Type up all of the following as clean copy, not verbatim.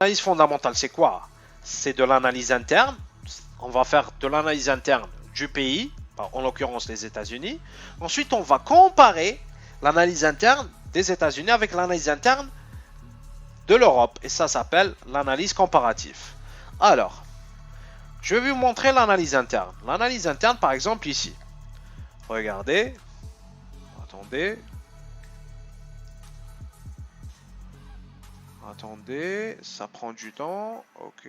L'analyse fondamentale, c'est quoi? C'est de l'analyse interne. On va faire de l'analyse interne du pays, en l'occurrence les États-Unis. Ensuite, on va comparer l'analyse interne des États-Unis avec l'analyse interne de l'Europe. Et ça s'appelle l'analyse comparative. Alors, je vais vous montrer l'analyse interne. L'analyse interne, par exemple, ici. Regardez. Attendez. Attendez, ça prend du temps. Ok.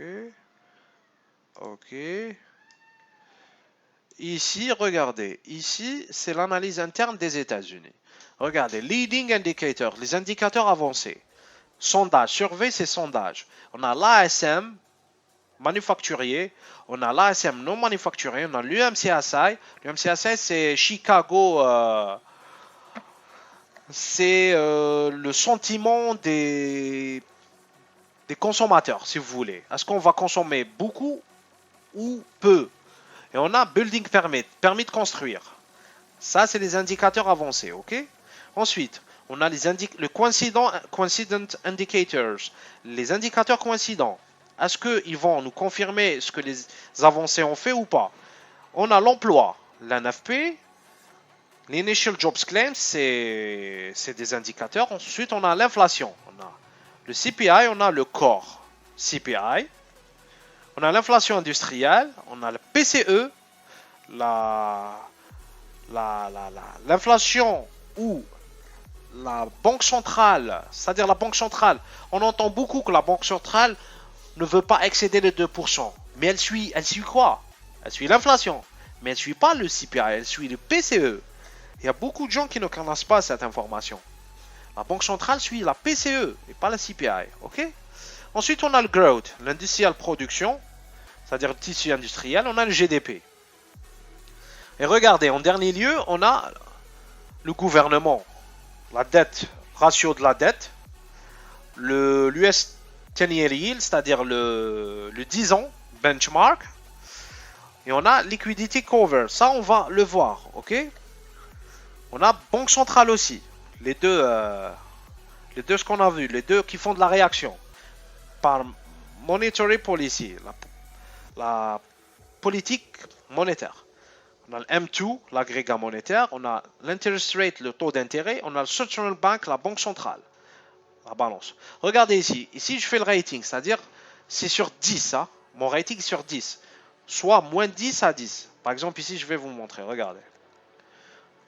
Ok. Ici, regardez. Ici, c'est l'analyse interne des États-Unis. Regardez, leading indicators, les indicateurs avancés. Sondage, survey, c'est sondage. On a l'ASM, manufacturier. On a l'ASM non manufacturier. On a l'UMCSI. L'UMCSI, c'est Chicago. C'est le sentiment des consommateurs, si vous voulez. Est-ce qu'on va consommer beaucoup ou peu? Et on a building permit, permis de construire. Ça, c'est les indicateurs avancés, ok? Ensuite, on a le coincident indicators, les indicateurs coïncidents. Est-ce qu'ils vont nous confirmer ce que les avancés ont fait ou pas? On a l'emploi, l'NFP, l'initial jobs claims, c'est des indicateurs. Ensuite, on a l'inflation. On a le CPI, on a le core CPI. On a l'inflation industrielle, on a le PCE, l'inflation ou la banque centrale, c'est-à-dire la banque centrale, on entend beaucoup que la banque centrale ne veut pas excéder les 2%. Mais elle suit quoi? Elle suit l'inflation. Mais elle ne suit pas le CPI, elle suit le PCE. Il y a beaucoup de gens qui ne connaissent pas cette information. La banque centrale suit la PCE et pas la CPI. Ok? Ensuite, on a le growth, l'industrial production, c'est-à-dire le tissu industriel. On a le GDP. Et regardez, en dernier lieu, on a le gouvernement, la dette, ratio de la dette, l'US 10-year yield, c'est-à-dire le 10 ans benchmark, et on a liquidity cover. Ça, on va le voir, ok? On a banque centrale aussi, les deux ce qu'on a vu, les deux qui font de la réaction par monetary policy, la politique monétaire. On a le M2, l'agrégat monétaire, on a l'interest rate, le taux d'intérêt, on a le central bank, la banque centrale, la balance. Regardez ici, ici je fais le rating, c'est-à-dire c'est sur 10, hein, mon rating est sur 10, soit moins 10 à 10. Par exemple ici je vais vous montrer, regardez.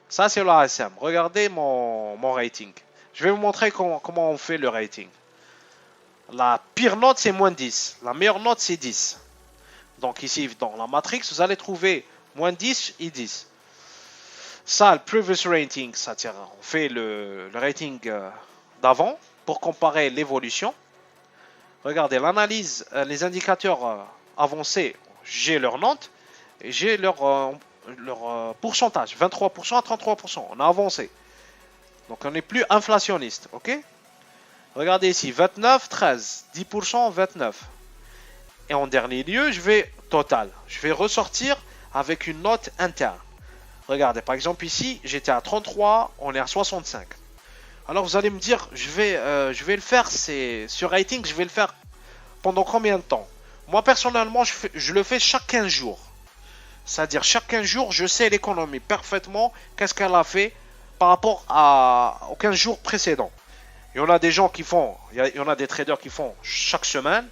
Ça c'est l'ASM, regardez mon rating. Je vais vous montrer comment on fait le rating. La pire note c'est moins 10, la meilleure note c'est 10. Donc ici dans la matrix vous allez trouver moins 10 et 10. Ça, le previous rating, c'est-à-dire on fait le rating d'avant pour comparer l'évolution. Regardez, l'analyse, les indicateurs avancés, j'ai leur note et j'ai leur pourcentage, 23% à 33%. On a avancé. Donc on n'est plus inflationniste, ok? Regardez ici, 29, 13, 10%, 29. Et en dernier lieu, je vais total. Je vais ressortir avec une note interne. Regardez, par exemple ici, j'étais à 33, on est à 65. Alors vous allez me dire, je vais le faire, c'est sur rating, je vais le faire pendant combien de temps? Moi personnellement, je le fais chaque 15 jours. C'est-à-dire chaque 15 jours, je sais l'économie parfaitement, qu'est-ce qu'elle a fait par rapport aux 15 jours précédents. Il y en a des gens qui font, il y en a des traders qui font chaque semaine,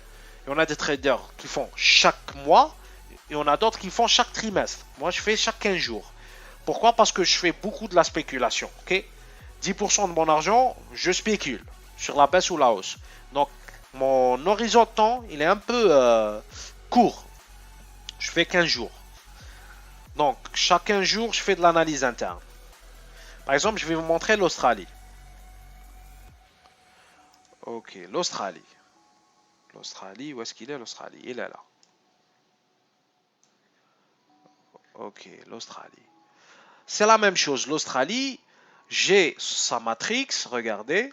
il y en a des traders qui font chaque mois, et on a d'autres qui font chaque trimestre. Moi, je fais chaque 15 jours. Pourquoi? Parce que je fais beaucoup de la spéculation. Okay? 10% de mon argent, je spécule sur la baisse ou la hausse. Donc, mon horizon de temps, il est un peu court. Je fais 15 jours. Donc, chaque 15 jours, je fais de l'analyse interne. Par exemple, je vais vous montrer l'Australie. Ok, l'Australie. L'Australie, où est-ce qu'il est l'Australie? Il est là. Ok, l'Australie. C'est la même chose. L'Australie, j'ai sa matrix, regardez.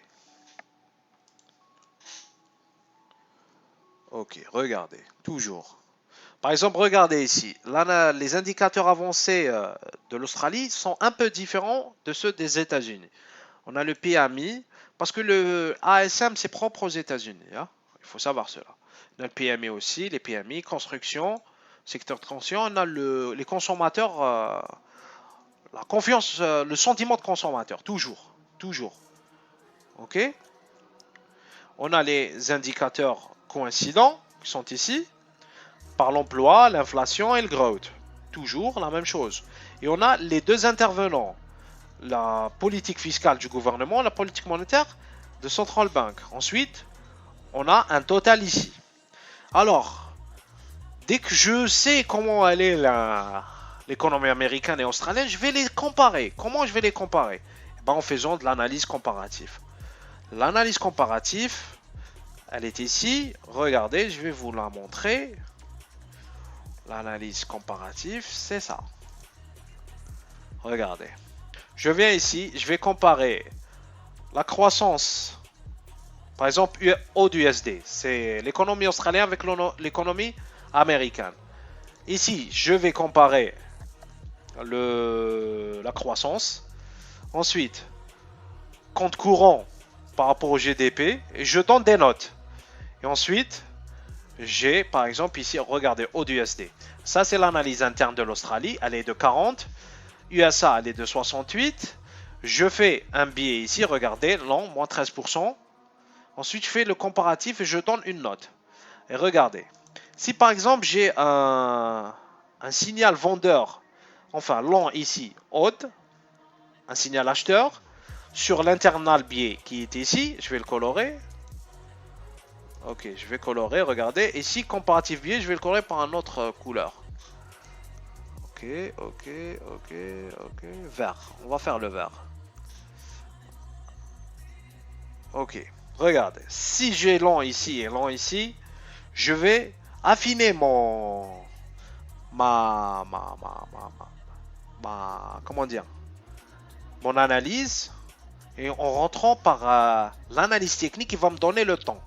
Ok, regardez, toujours. Par exemple, regardez ici. Là, les indicateurs avancés de l'Australie sont un peu différents de ceux des États-Unis. On a le PMI, parce que le ASM, c'est propre aux États-Unis. Hein. Il faut savoir cela. On a le PMI aussi, les PMI, construction, secteur de construction. On a les consommateurs, la confiance, le sentiment de consommateur, toujours. Toujours. OK? On a les indicateurs coïncidents qui sont ici. Par l'emploi, l'inflation et le growth. Toujours la même chose. Et on a les deux intervenants. La politique fiscale du gouvernement, la politique monétaire de Central Bank. Ensuite, on a un total ici. Alors, dès que je sais comment elle est l'économie américaine et australienne, je vais les comparer. Comment je vais les comparer? En faisant de l'analyse comparative. L'analyse comparative, elle est ici. Regardez, je vais vous la montrer. L'analyse comparative, c'est ça. Regardez. Je viens ici, je vais comparer la croissance, par exemple, AUD, c'est l'économie australienne avec l'économie américaine. Ici, je vais comparer la croissance. Ensuite, compte courant par rapport au GDP, et je donne des notes. Et ensuite, j'ai par exemple ici, regardez, AUD. Ça, c'est l'analyse interne de l'Australie, elle est de 40. USA, elle est de 68. Je fais un billet ici, regardez, long, moins 13%. Ensuite, je fais le comparatif et je donne une note. Et regardez, si par exemple j'ai un signal vendeur, enfin long ici, haute, un signal acheteur, sur l'internal biais qui est ici, je vais le colorer. Ok, je vais colorer, regardez. Ici, comparatif biais, je vais le colorer par une autre couleur. Ok. Vert. On va faire le vert. Ok. Regardez. Si j'ai long ici et long ici, je vais affiner comment dire, mon analyse, et en rentrant par l'analyse technique qui va me donner le temps.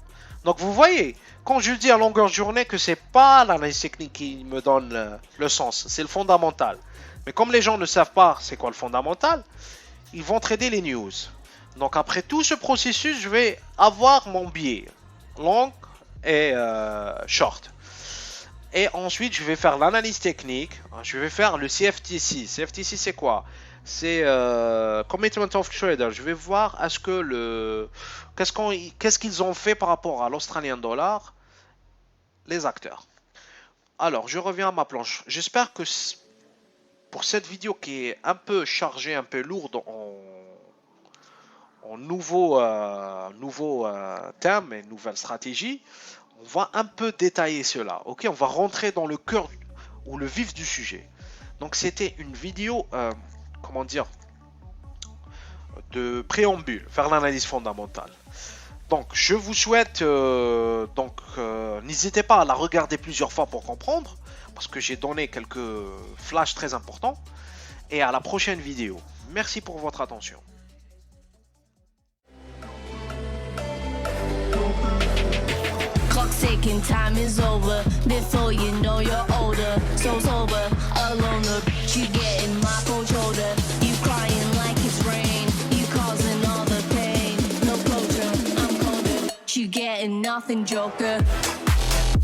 Donc vous voyez, quand je dis à longueur de journée que c'est pas l'analyse technique qui me donne le sens, c'est le fondamental. Mais comme les gens ne savent pas c'est quoi le fondamental, ils vont trader les news. Donc après tout ce processus, je vais avoir mon biais, long et short. Et ensuite, je vais faire l'analyse technique. Je vais faire le CFTC. CFTC, c'est quoi? C'est Commitment of Trader. Je vais voir est-ce que qu'est-ce qu'ils ont fait par rapport à l'Australian dollar, les acteurs. Alors, je reviens à ma planche. J'espère que pour cette vidéo qui est un peu chargée, un peu lourde en nouveaux thèmes et nouvelles stratégies, on va un peu détailler cela. Ok, on va rentrer dans le cœur ou le vif du sujet. Donc, c'était une vidéo, comment dire, de préambule, faire l'analyse fondamentale. Donc, je vous souhaite, n'hésitez pas à la regarder plusieurs fois pour comprendre, parce que j'ai donné quelques flashs très importants. Et à la prochaine vidéo. Merci pour votre attention. Ticking, time is over. Before you know you're older, so sober, alone. But you getting my cold shoulder. You crying like it's rain. You causing all the pain. No closure, I'm colder. You getting nothing, Joker.